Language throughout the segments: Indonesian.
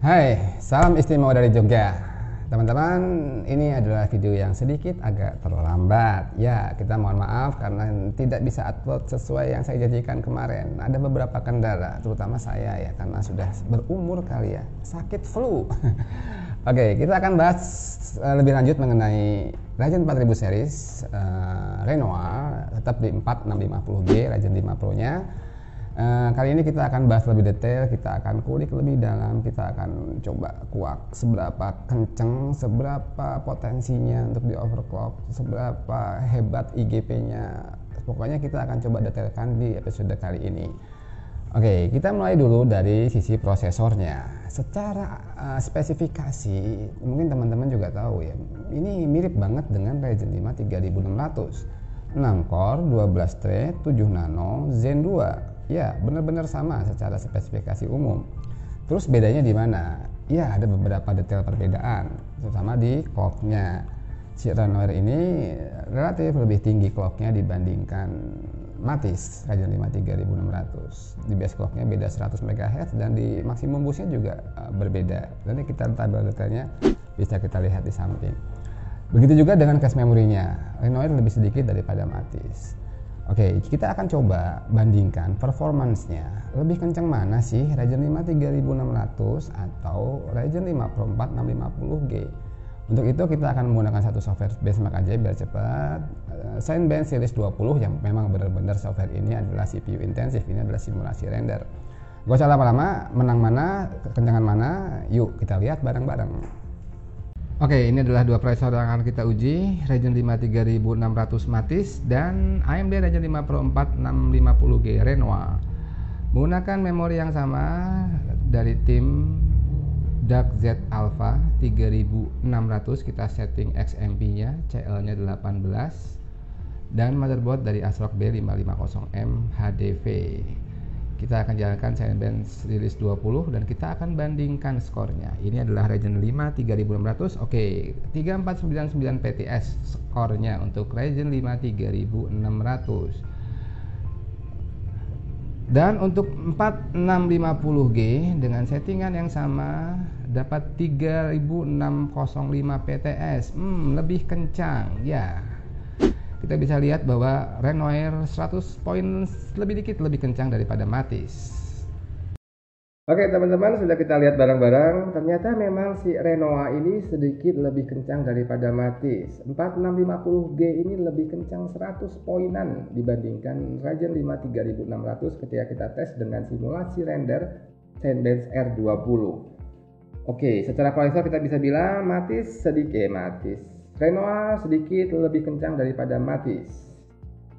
Hai, salam istimewa dari Jogja. Teman-teman, ini adalah video yang sedikit agak terlambat. Ya, kita mohon maaf karena tidak bisa upload sesuai yang saya janjikan kemarin. Ada beberapa kendala, terutama saya ya, karena sudah berumur kali ya, sakit flu. Oke, kita akan bahas lebih lanjut mengenai Ryzen 4000 series Renoir, tetap di 4650G Ryzen 5 Pro-nya. Kali ini kita akan bahas lebih detail, kita akan kulik lebih dalam, kita akan coba kuak seberapa kenceng, seberapa potensinya untuk di overclock, seberapa hebat IGP-nya. Pokoknya kita akan coba detailkan di episode kali ini. Oke, kita mulai dulu dari sisi prosesornya. Secara spesifikasi, mungkin teman-teman juga tahu ya, ini mirip banget dengan Ryzen 5 3600. 6 core, 12 thread, 7 nano, Zen 2. Ya, benar-benar sama secara spesifikasi umum. Terus bedanya di mana? Ya, ada beberapa detail perbedaan, terutama di clocknya. Si Renoir ini relatif lebih tinggi clocknya dibandingkan Matis Ryzen 5 3600. Di base clocknya beda 100 MHz dan di maksimum boostnya juga berbeda. Nanti kita tabel detailnya bisa kita lihat di samping. Begitu juga dengan cache memorinya, Renoir lebih sedikit daripada Matis. Oke, kita akan coba bandingkan performance-nya. Lebih kencang mana sih Ryzen 5 3600 atau Ryzen 5 Pro 4 650G? Untuk itu kita akan menggunakan satu software benchmark aja biar cepat. Cinebench Series 20 yang memang benar-benar software ini adalah CPU intensif, ini adalah simulasi render. Gak usah lama-lama, menang mana, kekencangan mana, yuk kita lihat bareng-bareng. Oke, ini adalah dua prosesor yang akan kita uji, Ryzen 5 3600 Matis dan AMD Ryzen 5 Pro 4 650G Renoir. Menggunakan memori yang sama dari tim DuckZ Alpha 3600, kita setting XMP-nya, CL-nya 18 dan motherboard dari ASRock B550M HDV. Kita akan jalankan Cinebench Series 20 dan kita akan bandingkan skornya. Ini adalah Ryzen 5 3600. Oke, 3499 PTS skornya untuk Ryzen 5 3600. Dan untuk 4650G dengan settingan yang sama dapat 3605 PTS. Lebih kencang ya. Kita bisa lihat bahwa Renoir 100 poin lebih dikit lebih kencang daripada Matis. Oke teman-teman, sudah kita lihat bareng-bareng, ternyata memang si Renoir ini sedikit lebih kencang daripada Matis. 4650G ini lebih kencang 100 poinan dibandingkan Ryzen 5 3600 ketika kita tes dengan simulasi render Cinebench R20. Oke, secara prosesor kita bisa bilang Renoir sedikit lebih kencang daripada Matis.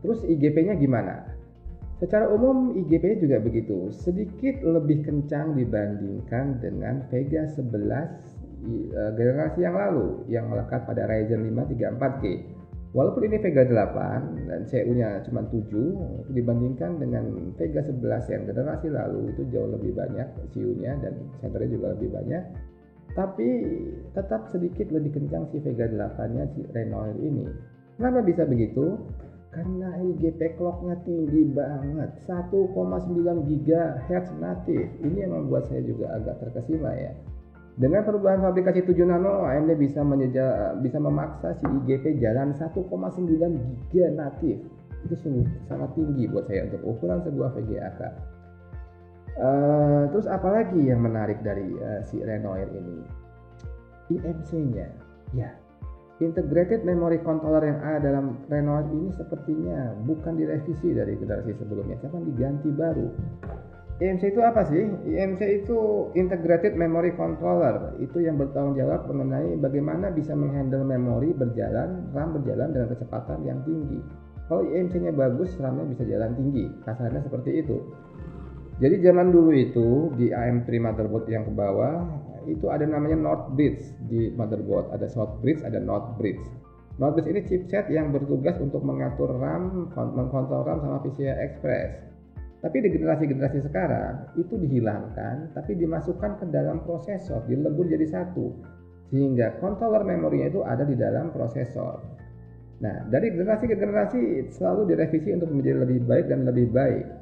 Terus IGP-nya gimana? Secara umum IGP-nya juga begitu, sedikit lebih kencang dibandingkan dengan Vega 11 generasi yang lalu yang melekat pada Ryzen 5 34G. Walaupun ini Vega 8 dan CPU-nya cuma 7, dibandingkan dengan Vega 11 yang generasi lalu itu jauh lebih banyak CPU-nya dan sensornya juga lebih banyak. Tapi tetap sedikit lebih kencang si Vega 8-nya si Renoir ini. Kenapa bisa begitu? Karena IGP clock-nya tinggi banget, 1,9 GHz natif. Ini yang membuat saya juga agak terkesima ya. Dengan perubahan fabrikasi 7 nano, AMD bisa memaksa si IGP jalan 1,9 GB natif. Itu sungguh sangat tinggi buat saya untuk ukuran sebuah VGA card. Terus apalagi yang menarik dari si Renoir ini? IMC-nya, ya, Integrated Memory Controller yang ada dalam Renoir ini sepertinya bukan direvisi dari generasi sebelumnya, tapi diganti baru. IMC itu apa sih? IMC itu Integrated Memory Controller, itu yang bertanggung jawab mengenai bagaimana bisa menghandle memori RAM berjalan dengan kecepatan yang tinggi. Kalau IMC-nya bagus, RAM-nya bisa jalan tinggi, kasarnya seperti itu. Jadi zaman dulu itu di AM3 motherboard yang ke bawah itu ada namanya North Bridge di motherboard, ada South Bridge, ada North Bridge. North Bridge ini chipset yang bertugas untuk mengatur RAM, mengkontrol RAM sama PCI Express. Tapi di generasi-generasi sekarang itu dihilangkan, tapi dimasukkan ke dalam prosesor, dilebur jadi satu, sehingga controller memorinya itu ada di dalam prosesor. Nah, dari generasi ke generasi selalu direvisi untuk menjadi lebih baik dan lebih baik.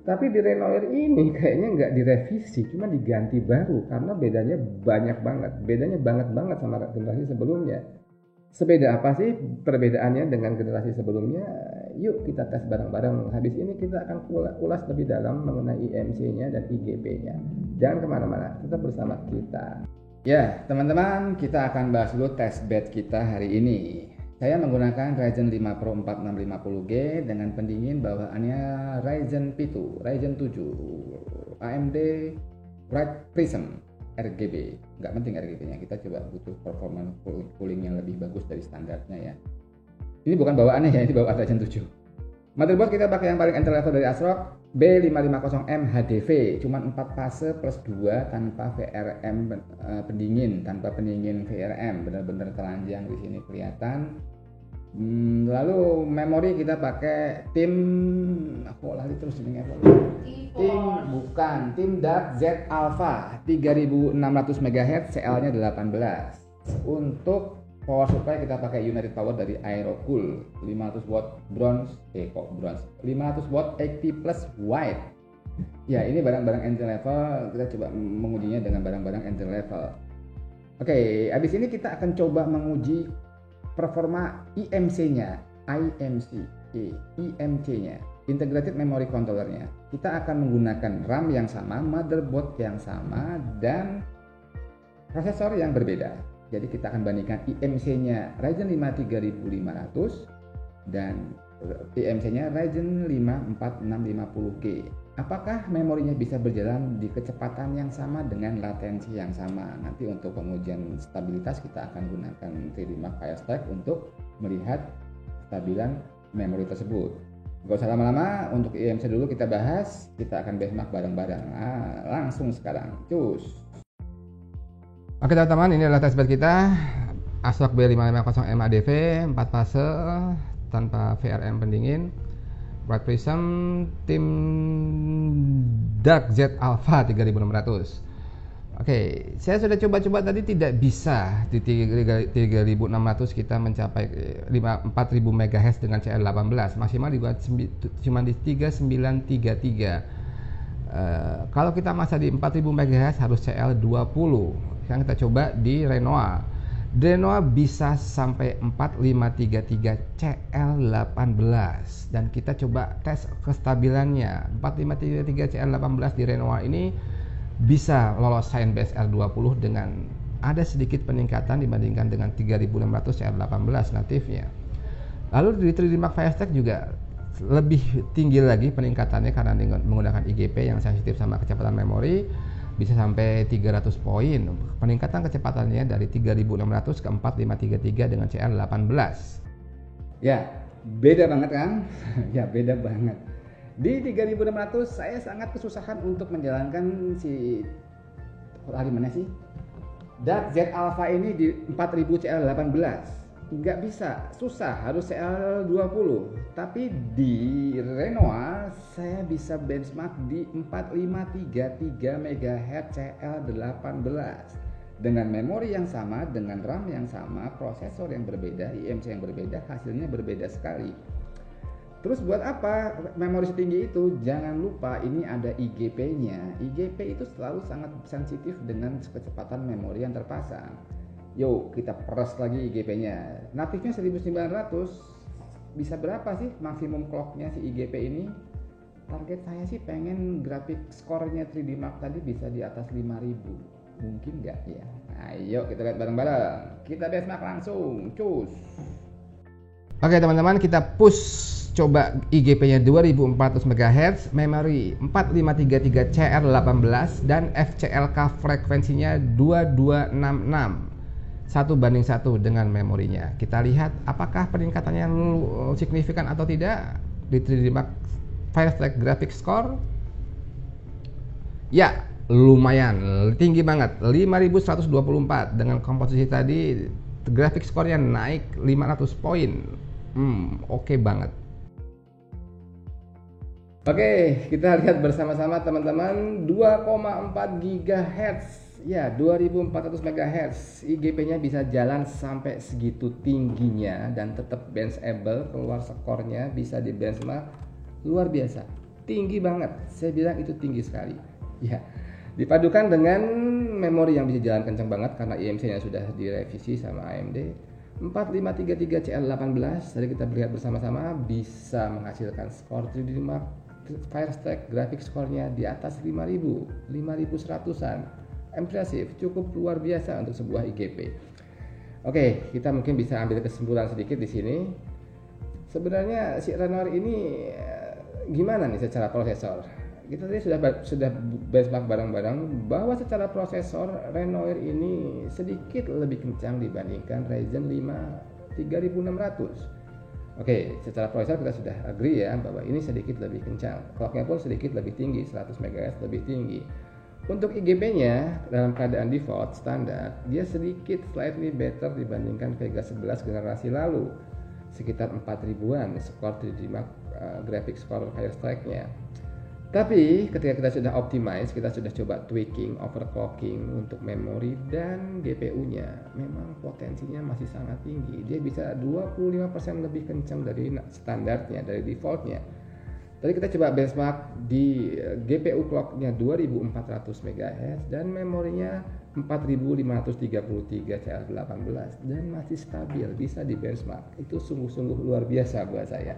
Tapi di Renoir ini kayaknya nggak direvisi, cuma diganti baru karena bedanya banyak banget. Bedanya banget sama generasi sebelumnya. Sebeda apa sih perbedaannya dengan generasi sebelumnya? Yuk kita tes bareng-bareng. Habis ini kita akan ulas lebih dalam mengenai IMC-nya dan IGP-nya. Jangan kemana-mana, tetap bersama kita. Ya teman-teman, kita akan bahas dulu test bed kita hari ini. Saya menggunakan Ryzen 5 Pro 4650G dengan pendingin bawaannya Ryzen P2, Ryzen 7, AMD Bright Prism RGB. Nggak penting RGB-nya, kita coba butuh performa cooling yang lebih bagus dari standarnya ya. Ini bukan bawaannya ya, ini bawaan Ryzen 7. Motherboard kita pakai yang paling entry level dari ASRock, B550M HDV, cuma 4 fase plus 2 tanpa VRM pendingin, tanpa pendingin VRM, benar-benar telanjang di sini kelihatan. Lalu memori kita pakai tim Dark Z Alpha 3600 MHz, CL-nya 18. Untuk power supply kita pakai United Power dari Aerocool 500 watt bronze 500 watt 80 plus white. Ya, ini barang-barang entry level, kita coba mengujinya dengan barang-barang entry level. Oke, habis ini kita akan coba menguji performa IMC-nya, Integrated Memory Controller-nya. Kita akan menggunakan RAM yang sama, motherboard yang sama, dan prosesor yang berbeda. Jadi kita akan bandingkan IMC-nya Ryzen 5 3500 dan IMC-nya Ryzen 5 4650G. Apakah memorinya bisa berjalan di kecepatan yang sama dengan latensi yang sama? Nanti untuk pengujian stabilitas kita akan gunakan 3D Mark Firestack untuk melihat stabilan memori tersebut. Gak usah lama-lama, untuk IMC dulu kita bahas, kita akan benchmark bareng-bareng. Langsung sekarang, cus! Oke teman-teman, ini adalah testbed kita ASRock B550M HDV 4 fase tanpa VRM pendingin, Bright Prism, tim Dark Z Alpha 3600. Oke, saya sudah coba-coba tadi tidak bisa di 3600 kita mencapai 4000 MHz dengan CL18, maksimal cuma di 3933. Kalau kita masa di 4000 MHz harus CL20. Sekarang kita coba di Renoir. Renoir bisa sampai 4533 CL18 dan kita coba tes kestabilannya. 4533 CL18 di Renoir ini bisa lolos Science R20 dengan ada sedikit peningkatan dibandingkan dengan 3600 CL18 natifnya. Lalu di 3D Mark Firestack juga lebih tinggi lagi peningkatannya karena menggunakan IGP yang sensitif sama kecepatan memori, bisa sampai 300 poin. Peningkatan kecepatannya dari 3600 ke 4533 dengan CL18. Ya, beda banget kan? Ya, beda banget. Di 3600 saya sangat kesusahan untuk menjalankan si mana sih? Dark Z Alpha ini di 4000 CL18. Nggak bisa, susah, harus CL20. Tapi di Renoir saya bisa benchmark di 4533 MHz CL18 dengan memori yang sama, dengan RAM yang sama, prosesor yang berbeda, IMC yang berbeda, hasilnya berbeda sekali. Terus buat apa memori setinggi itu? Jangan lupa ini ada IGP-nya. IGP itu selalu sangat sensitif dengan kecepatan memori yang terpasang. Yuk kita peras lagi IGP-nya. Natifnya 1900. Bisa berapa sih maksimum clock-nya si IGP ini? Target saya sih pengen grafik score-nya 3D Mark tadi bisa di atas 5000. Mungkin nggak ya? Ayo kita lihat bareng-bareng. Kita benchmark langsung. Cus. Oke teman-teman, kita push coba IGP-nya 2400 MHz, memori 4533 CR18 dan FCLK frekuensinya 2266. 1:1 dengan memorinya. Kita lihat apakah peningkatannya signifikan atau tidak di 3D Mark Firestack Graphic Score. Ya, lumayan tinggi banget, 5124. Dengan komposisi tadi graphic score-nya naik 500 poin. Oke banget. Oke, kita lihat bersama-sama teman-teman. 2,4 GHz. Ya, 2400 MHz. IGP-nya bisa jalan sampai segitu tingginya dan tetap benchable, keluar skornya bisa di benchmark luar biasa. tinggi banget. Saya bilang itu tinggi sekali. Ya, dipadukan dengan memori yang bisa jalan kencang banget karena IMC-nya sudah direvisi sama AMD. 4533 CL18 tadi kita lihat bersama-sama bisa menghasilkan skor 3D Mark Firestack grafik skornya di atas 5100-an. Impresif, cukup luar biasa untuk sebuah IGP. Oke, kita mungkin bisa ambil kesimpulan sedikit di sini. Sebenarnya si Renoir ini gimana nih secara prosesor? Kita tadi sudah benchmark bareng-bareng bahwa secara prosesor Renoir ini sedikit lebih kencang dibandingkan Ryzen 5 3600. Oke, secara prosesor kita sudah agree ya bahwa ini sedikit lebih kencang. Clocknya pun sedikit lebih tinggi, 100 MHz lebih tinggi. Untuk IGB-nya dalam keadaan default standar, dia sedikit slightly better dibandingkan Vega 11 generasi lalu, sekitar 4000-an skor 3D Mark graphic score Firestack-nya. Tapi ketika kita sudah optimize, kita sudah coba tweaking, overclocking untuk memori dan GPU-nya, memang potensinya masih sangat tinggi. Dia bisa 25% lebih kencang dari standarnya, dari defaultnya. Tadi kita coba benchmark di GPU clock-nya 2400 MHz dan memorinya 4533 CL18 dan masih stabil, bisa di benchmark. Itu sungguh-sungguh luar biasa buat saya.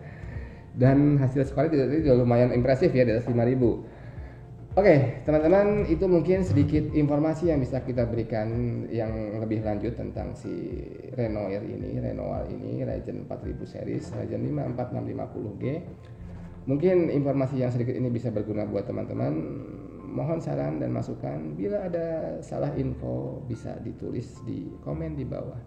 Dan hasil skornya juga lumayan impresif ya, di atas 5000. Oke, teman-teman, itu mungkin sedikit informasi yang bisa kita berikan yang lebih lanjut tentang si Renoir ini, Ryzen 4000 series, Ryzen 5 4650G. Mungkin informasi yang sedikit ini bisa berguna buat teman-teman. Mohon saran dan masukan. Bila ada salah info bisa ditulis di komen di bawah.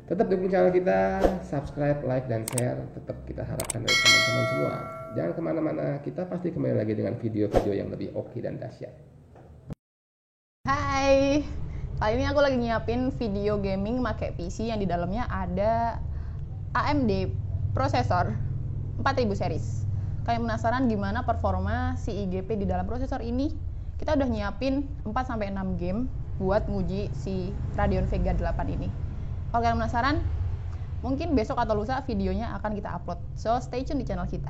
Tetap dukung channel kita, subscribe, like, dan share. Tetap kita harapkan dari teman-teman semua. Jangan kemana-mana, kita pasti kembali lagi dengan video-video yang lebih oke dan dahsyat. Hai, kali ini aku lagi nyiapin video gaming pakai PC yang di dalamnya ada AMD prosesor 4000 series. Kalian penasaran gimana performa si IGP di dalam prosesor ini? Kita udah nyiapin 4-6 game buat nguji si Radeon Vega 8 ini. Kalau kalian penasaran, mungkin besok atau lusa videonya akan kita upload. So, stay tune di channel kita.